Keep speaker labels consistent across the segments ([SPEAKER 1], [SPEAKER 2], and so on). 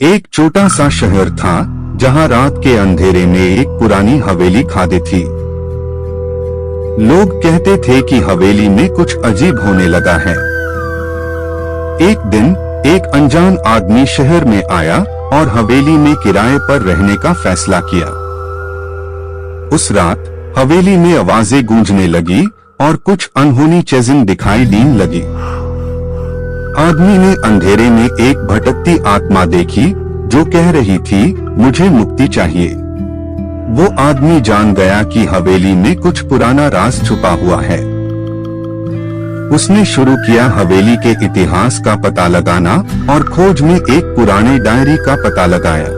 [SPEAKER 1] एक छोटा सा शहर था जहां रात के अंधेरे में एक पुरानी हवेली खादी थी। लोग कहते थे कि हवेली में कुछ अजीब होने लगा है। एक दिन एक अनजान आदमी शहर में आया और हवेली में किराए पर रहने का फैसला किया। उस रात हवेली में आवाजें गूंजने लगी और कुछ अनहोनी चीजें दिखाई देने लगी। आदमी ने अंधेरे में एक भटकती आत्मा देखी जो कह रही थी, मुझे मुक्ति चाहिए। वो आदमी जान गया कि हवेली में कुछ पुराना राज छुपा हुआ है। उसने शुरू किया हवेली के इतिहास का पता लगाना और खोज में एक पुराने डायरी का पता लगाया।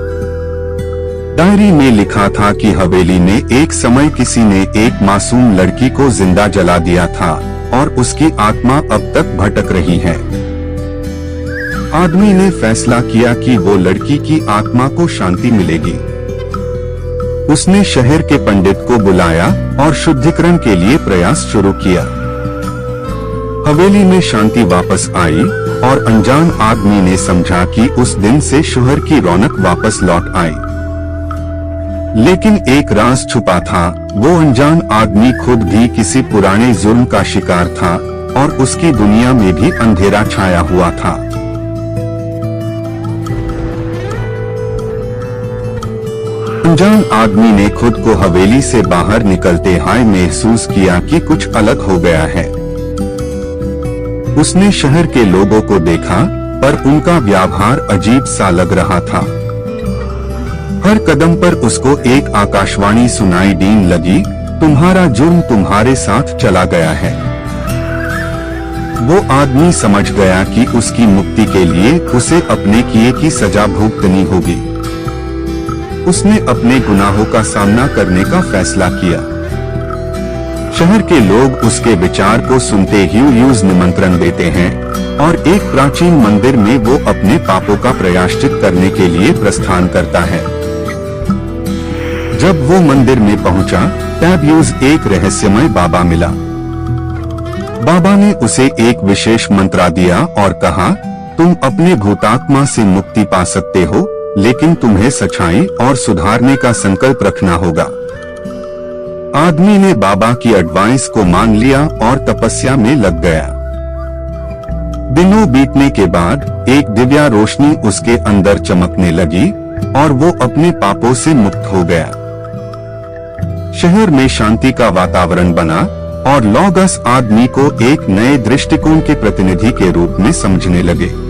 [SPEAKER 1] डायरी में लिखा था कि हवेली में एक समय किसी ने एक मासूम लड़की को जिंदा जला दिया था और उसकी आत्मा अब तक भटक रही है। आदमी ने फैसला किया कि वो लड़की की आत्मा को शांति मिलेगी। उसने शहर के पंडित को बुलाया और शुद्धिकरण के लिए प्रयास शुरू किया। हवेली में शांति वापस आई और अनजान आदमी ने समझा कि उस दिन से शहर की रौनक वापस लौट आई। लेकिन एक राज छुपा था। वो अनजान आदमी खुद भी किसी पुराने जुर्म का शिकार था और उसकी दुनिया में भी अंधेरा छाया हुआ था। अनजान आदमी ने खुद को हवेली से बाहर निकलते हाय महसूस किया कि कुछ अलग हो गया है। उसने शहर के लोगों को देखा पर उनका व्यवहार अजीब सा लग रहा था। हर कदम पर उसको एक आकाशवाणी सुनाई देने लगी, तुम्हारा जुर्म तुम्हारे साथ चला गया है। वो आदमी समझ गया कि उसकी मुक्ति के लिए उसे अपने किए की सजा भुगतनी होगी। उसने अपने गुनाहों का सामना करने का फैसला किया। शहर के लोग उसके विचार को सुनते ही निमंत्रण देते हैं और एक प्राचीन मंदिर में वो अपने पापों का प्रायश्चित करने के लिए प्रस्थान करता है। जब वो मंदिर में पहुंचा तब एक रहस्यमय बाबा मिला। बाबा ने उसे एक विशेष मंत्र दिया और कहा, तुम अपने भूतात्मा से मुक्ति पा सकते हो, लेकिन तुम्हें सच्चाई और सुधारने का संकल्प रखना होगा। आदमी ने बाबा की एडवाइस को मान लिया और तपस्या में लग गया। दिनों बीतने के बाद एक दिव्या रोशनी उसके अंदर चमकने लगी और वो अपने पापों से मुक्त हो गया। शहर में शांति का वातावरण बना और लोग उस आदमी को एक नए दृष्टिकोण के प्रतिनिधि के रूप में समझने लगे।